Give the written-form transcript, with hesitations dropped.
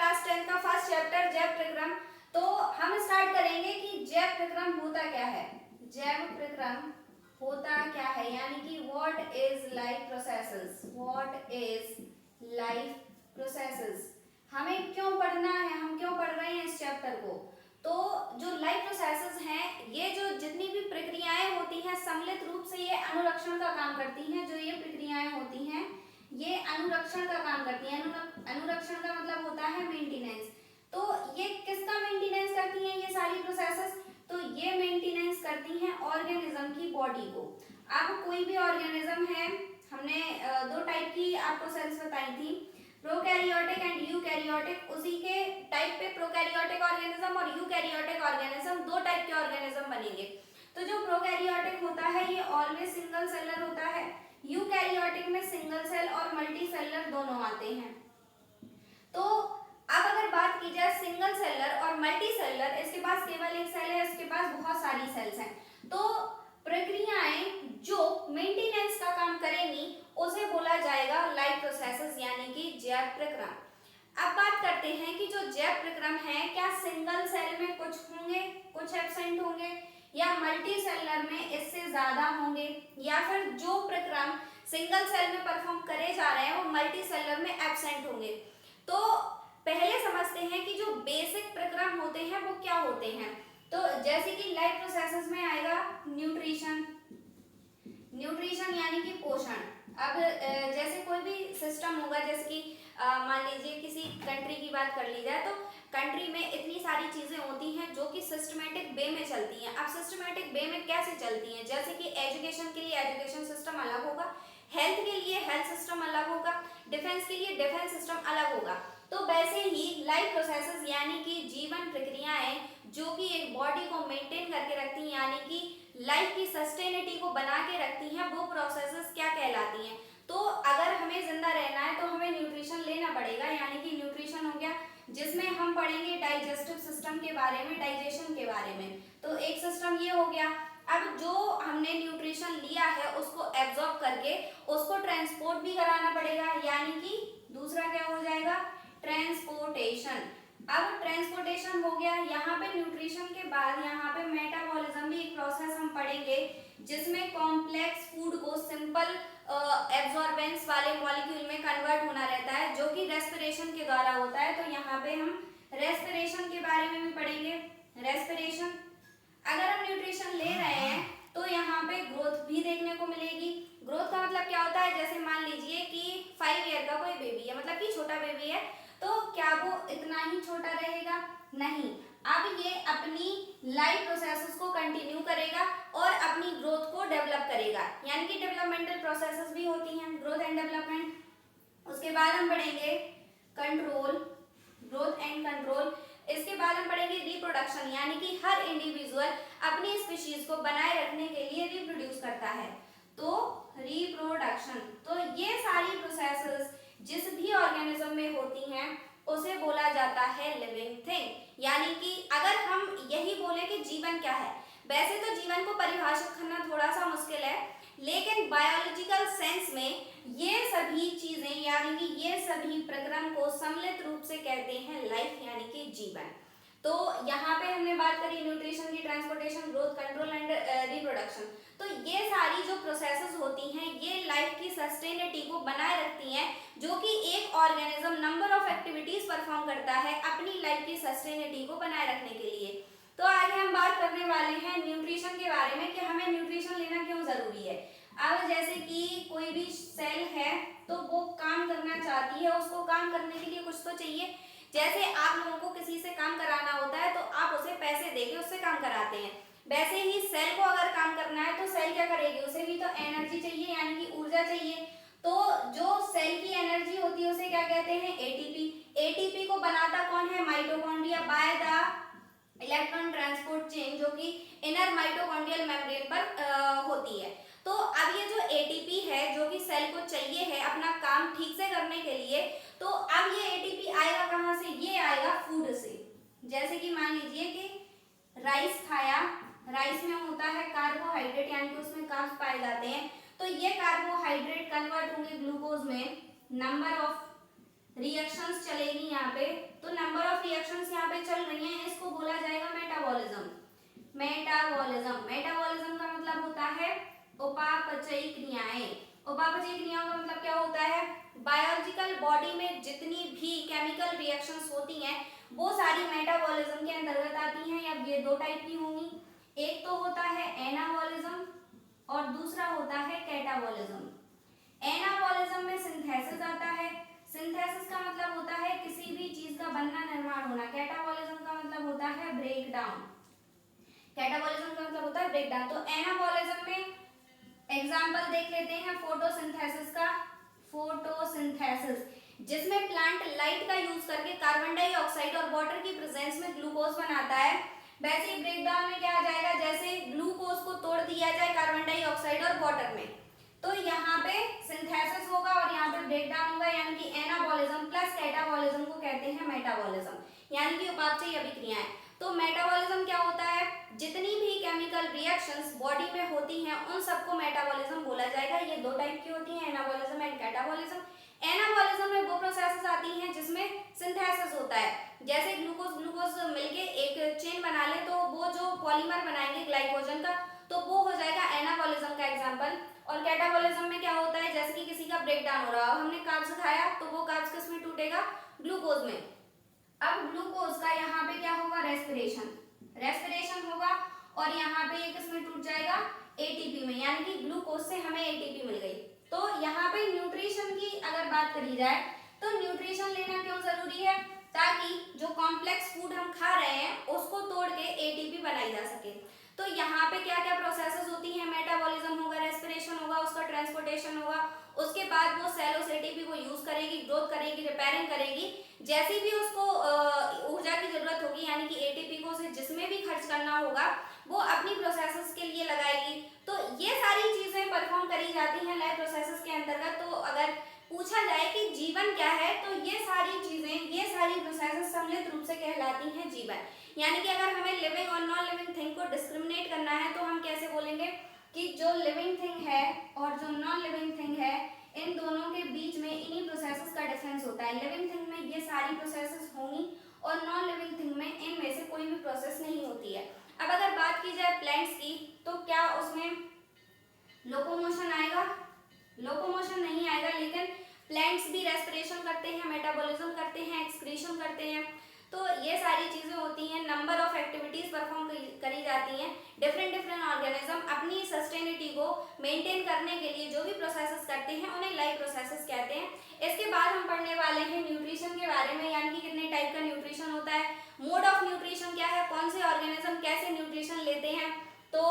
Class 10 का first chapter जैव प्रक्रम। तो हम स्टार्ट करेंगे कि जैव प्रक्रम होता क्या है। जैव प्रक्रम होता क्या है यानी कि what is life processes, what is life processes. हमें क्यों पढ़ना है, हम क्यों पढ़ रहे हैं इस चैप्टर को। तो जो लाइफ प्रोसेसेस हैं, ये जो जितनी भी प्रक्रियाएं होती हैं सम्मिलित रूप से ये अनुरक्षण का काम करती हैं। जो ये प्रक्रियाएं होती हैं ये अनुरक्षण का काम करती हैं। अनुरक्षण का मतलब होता है मेंटेनेंस। तो ये किसका मेंटेनेंस करती हैं ये सारी प्रोसेसेस, तो ये मेंटेनेंस करती हैं ऑर्गेनिज्म की बॉडी को। अब कोई भी ऑर्गेनिज्म है, हमने दो टाइप की आपको सेल्स बताई थी, प्रोकैरियोटिक एंड यूकैरियोटिक। उसी के टाइप पे प्रोकैरियोटिक ऑर्गेनिज्म और यूकैरियोटिक ऑर्गेनिज्म, दो टाइप के ऑर्गेनिज्म बनेंगे। तो जो प्रोकैरियोटिक होता है ये ऑलवेज सिंगल सेलर होता है। यूकैरियोटिक में सिंगल सेल और मल्टी सेलर दोनों आते हैं। तो अब अगर बात की जाए सिंगल सेलर और मल्टी सेलर, इसके पास केवल एक सेल है, इसके पास बहुत सारी सेल्स हैं। तो प्रक्रियाएं जो मेंटेनेंस का काम करेंगी उसे बोला जाएगा लाइफ प्रोसेसेस यानी कि जैव प्रक्रम। अब बात करते हैं कि जो जैव प्रक्रम है क्या सिंगल सेल में कुछ होंगे, कुछ एब्सेंट होंगे, या मल्टी सेलर में इससे ज्यादा होंगे, या फिर जो प्रक्रम सिंगल सेल में परफॉर्म करे जा रहे हैं वो मल्टी सेलर में एब्सेंट होंगे। तो पहले समझते हैं कि जो बेसिक प्रक्रम होते हैं वो क्या होते हैं। तो जैसे कि लाइफ प्रोसेसेस में आएगा न्यूट्रिशन, न्यूट्रिशन यानी कि पोषण। अब जैसे कोई भी सिस्टम होगा, जैसे कि मान लीजिए किसी कंट्री की बात कर ली जाए, तो कंट्री में इतनी सारी चीजें होती हैं जो कि सिस्टमेटिक वे में चलती हैं। अब सिस्टमेटिक वे में कैसे चलती हैं, जैसे कि एजुकेशन के लिए एजुकेशन सिस्टम अलग होगा, हेल्थ के लिए हेल्थ सिस्टम अलग होगा, डिफेंस के लिए डिफेंस सिस्टम अलग होगा। तो वैसे ही लाइफ प्रोसेसेस यानी कि जीवन प्रक्रियाएं जो कि एक बॉडी को मेंटेन करके रखती हैं यानी कि लाइफ की सस्टेनिटी को बना के रखती हैं, वो प्रोसेसेस क्या कहलाती हैं। तो अगर हमें जिंदा रहना है तो हमें न्यूट्रिशन लेना पड़ेगा, यानी कि न्यूट्रिशन हो गया जिसमें हम पढ़ेंगे डाइजेस्टिव सिस्टम के बारे में, डाइजेशन के बारे में। तो एक सिस्टम ये हो गया। अब जो हमने न्यूट्रिशन लिया है उसको एब्जॉर्ब करके उसको ट्रांसपोर्ट भी कराना पड़ेगा, यानी कि दूसरा क्या हो जाएगा, ट्रांसपोर्टेशन। अब ट्रांसपोर्टेशन हो गया। यहाँ पे न्यूट्रिशन के बाद यहाँ पे मेटाबॉलिज्म भी एक प्रोसेस हम पढ़ेंगे जिसमें कॉम्प्लेक्स फूड को सिंपल एब्जॉर्बेंस वाले मॉलिक्यूल में कन्वर्ट होना रहता है जो कि रेस्पिरेशन के द्वारा होता है। तो यहाँ पे हम रेस्पिरेशन के बारे में भी पढ़ेंगे। रेस्पिरेशन, अगर हम न्यूट्रिशन ले रहे हैं तो यहाँ पे ग्रोथ भी देखने को मिलेगी। ग्रोथ का मतलब क्या होता है, जैसे मान लीजिए कि 5 ईयर का कोई बेबी है, मतलब कि छोटा बेबी है, तो क्या वो इतना ही छोटा रहेगा, नहीं। अब ये अपनी लाइफ प्रोसेसेस को कंटिन्यू करेगा और अपनी ग्रोथ को डेवलप करेगा, यानी कि डेवलपमेंटल प्रोसेसेस भी होती हैं, ग्रोथ एंड डेवलपमेंट। उसके बाद हम पढ़ेंगे कंट्रोल, ग्रोथ एंड कंट्रोल। इसके बाद हम पढ़ेंगे रिप्रोडक्शन, यानी कि हर इंडिविजुअल अपनी स्पीशीज को बनाए रखने के लिए रिप्रोड्यूस करता है, तो रिप्रोडक्शन। तो ये सारी प्रोसेसेस जिस भी ऑर्गेनिज्म में होती हैं उसे बोला जाता है लिविंग थिंग। यानी कि अगर हम यही बोले कि जीवन क्या है, वैसे तो जीवन को परिभाषित करना थोड़ा सा मुश्किल है, लेकिन बायोलॉजिकल सेंस में ये सभी चीजें यानी कि ये सभी प्रक्रम को सम्मिलित रूप से कहते हैं लाइफ यानी कि जीवन। तो यहाँ पे हमने बात करी न्यूट्रिशन की, transportation, growth, control and reproduction. तो ये सारी जो प्रोसेसेस होती हैं ये लाइफ की सस्टेनिटी को बनाए रखती हैं, जो कि एक organism number of activities perform करता है अपनी लाइफ की सस्टेनिटी को बनाए रखने के लिए। तो आगे हम बात करने वाले हैं न्यूट्रिशन के बारे में कि हमें न्यूट्रिशन लेना क्यों जरूरी है। अब जैसे कि कोई भी सेल है तो वो काम करना चाहती है, उसको काम करने के लिए कुछ तो चाहिए। जैसे आप लोगों को किसी से काम कराना होता है तो आप उसे पैसे देके उससे काम कराते हैं, वैसे ही सेल को अगर काम करना है तो सेल क्या करेगी, उसे भी तो एनर्जी चाहिए यानी कि ऊर्जा चाहिए। तो जो सेल की एनर्जी होती है उसे क्या कहते हैं, एटीपी। एटीपी को बनाता कौन है, mitochondria by the electron transport chain, जो कि इनर माइटोकॉन्ड्रियल मेम्ब्रेन पर होती है। तो अब ये जो एटीपी है जो कि सेल को चाहिए है अपना काम ठीक से करने के लिए, तो अब ये एटीपी आएगा कहाँ से, ये आएगा फूड से। जैसे कि मान लीजिए कि राइस खाया, राइस में होता है कार्बोहाइड्रेट यानी कि उसमें कार्ब्स पाए जाते हैं, तो ये कार्बोहाइड्रेट कन्वर्ट होंगे ग्लूकोज में, नंबर ऑफ रिएक्शंस चलेगी यहाँ पे, तो रिएक्शंस यहाँ पे चल रही हैं, इसको बोला जाएगा मेटाबॉलिज्म। मेटाबॉलिज्म, मेटाबॉलिज्म का मतलब होता है उपापचयी क्रियाएं। उपापचयी क्रियाओं का मतलब क्या होता है, बायोलॉजिकल बॉडी में जितनी भी केमिकल रिएक्शंस होती हैं वो सारी मेटाबॉलिज्म के अंतर्गत आती हैं। अब ये दो टाइप की होंगी, एक तो होता है एनाबॉलिज्म और दूसरा होता है कैटाबॉलिज्म। एनाबॉलिज्म में सिंथेसिस आता है, सिंथेसिस का मतलब होता है किसी भी चीज का बनना, निर्माण होना। कैटाबॉलिज्म का मतलब होता है ब्रेक डाउन। कैटाबॉलिज्म का मतलब होता है ब्रेक डाउन। तो एनाबॉलिज्म में एग्जांपल देख लेते हैं फोटोसिंथेसिस का। फोटोसिंथेसिस जिसमें प्लांट लाइट का यूज करके कार्बन डाइऑक्साइड और वाटर की प्रेजेंस में ग्लूकोज बनाता है। वैसे ही ब्रेक डाउन में क्या आ जाएगा, जैसे ग्लूकोज को तोड़ दिया जाए कार्बन डाइऑक्साइड और वाटर में, तो यहाँ पे सिंथेसिस होगा और यहाँ पे ब्रेक डाउन होगा, यानी कि एनाबॉलिज्म प्लस कैटाबॉलिज्म को कहते हैं मेटाबॉलिज्म, यानी कि उपापचयी अभिक्रियाएं। तो मेटाबॉलिज्म क्या होता है, जितनी भी केमिकल रिएक्शंस बॉडी में होती हैं उन सबको मेटाबॉलिज्म बोला जाएगा। ये दो टाइप की होती हैं, एनाबॉलिज्म एंड कैटाबॉलिज्म। एनाबॉलिज्म में वो प्रोसेसेस आती हैं जिसमें सिंथेसिस होता है, जैसे ग्लूकोज ग्लूकोज मिलके एक चेन बना ले तो वो जो पॉलीमर बनाएंगे ग्लाइकोजन का, तो वो हो जाएगा एनाबॉलिज्म का एग्जांपल। और कैटाबॉलिज्म में क्या होता है, जैसे कि किसी का ब्रेक डाउन हो रहा हो, हमने कार्ब्स खाया तो वो कार्ब्स किस में टूटेगा, ग्लूकोज में। अब ग्लूकोज का यहाँ पे क्या होगा, रेस्पिरेशन, रेस्पिरेशन होगा और यहाँ पे ये किस में टूट जाएगा, एटीपी में, यानी कि ग्लूकोज से हमें एटीपी मिल गई। तो यहाँ पे न्यूट्रिशन की अगर बात करी जाए तो न्यूट्रिशन लेना क्यों जरूरी है, ताकि जो कॉम्प्लेक्स फूड हम खा रहे हैं उसको तोड़ के एटीपी बनाई जा सके। तो यहाँ पे क्या क्या प्रोसेसेस होती हैं, मेटाबॉलिज्म होगा, रेस्पिरेशन होगा, उसका ट्रांसपोर्टेशन होगा, उसके बाद वो सेल उस एटीपी को यूज करेगी, ग्रोथ करेगी, रिपेयरिंग करेगी, जैसी भी उसको ऊर्जा की जरूरत होगी, यानी कि एटीपी को उसे जिसमें भी खर्च करना होगा वो अपनी प्रोसेसेस के लिए लगाएगी। तो ये सारी चीजें परफॉर्म करी जाती हैं लाइफ प्रोसेसेस के अंतर्गत। तो अगर पूछा जाए कि जीवन क्या है, तो ये सारी चीजें, ये सारी प्रोसेसेस सम्मिलित रूप से कहलाती हैं जीवन। यानी कि अगर हमें लिविंग और नॉन लिविंग थिंग को डिस्क्रिमिनेट करना है तो हम कैसे बोलेंगे कि जो लिविंग थिंग है और जो नॉन लिविंग थिंग है, इन दोनों के बीच में इन्हीं प्रोसेसेस का डिफरेंस होता है। लिविंग थिंग में ये सारी प्रोसेसेस होंगी और नॉन लिविंग थिंग में इनमें से कोई भी प्रोसेस नहीं होती है। अब अगर बात की जाए प्लांट्स की, तो क्या उसमें लोकोमोशन आएगा, लोकोमोशन नहीं आएगा, लेकिन प्लांट्स भी रेस्पिरेशन करते हैं, मेटाबॉलिज्म करते हैं, एक्सक्रीशन करते हैं। तो ये सारी चीजें होती हैं, नंबर ऑफ एक्टिविटीज परफॉर्म करी जाती हैं। डिफरेंट डिफरेंट ऑर्गेनिज्म अपनी सस्टेनिटी को मेंटेन करने के लिए जो भी प्रोसेसेस करते हैं उन्हें लाइफ प्रोसेसेस कहते हैं। इसके बाद हम पढ़ने वाले हैं न्यूट्रिशन के बारे में, यानी कि कितने टाइप का न्यूट्रिशन होता है, मोड ऑफ न्यूट्रिशन क्या है, कौन से ऑर्गेनिज्म कैसे न्यूट्रिशन लेते हैं। तो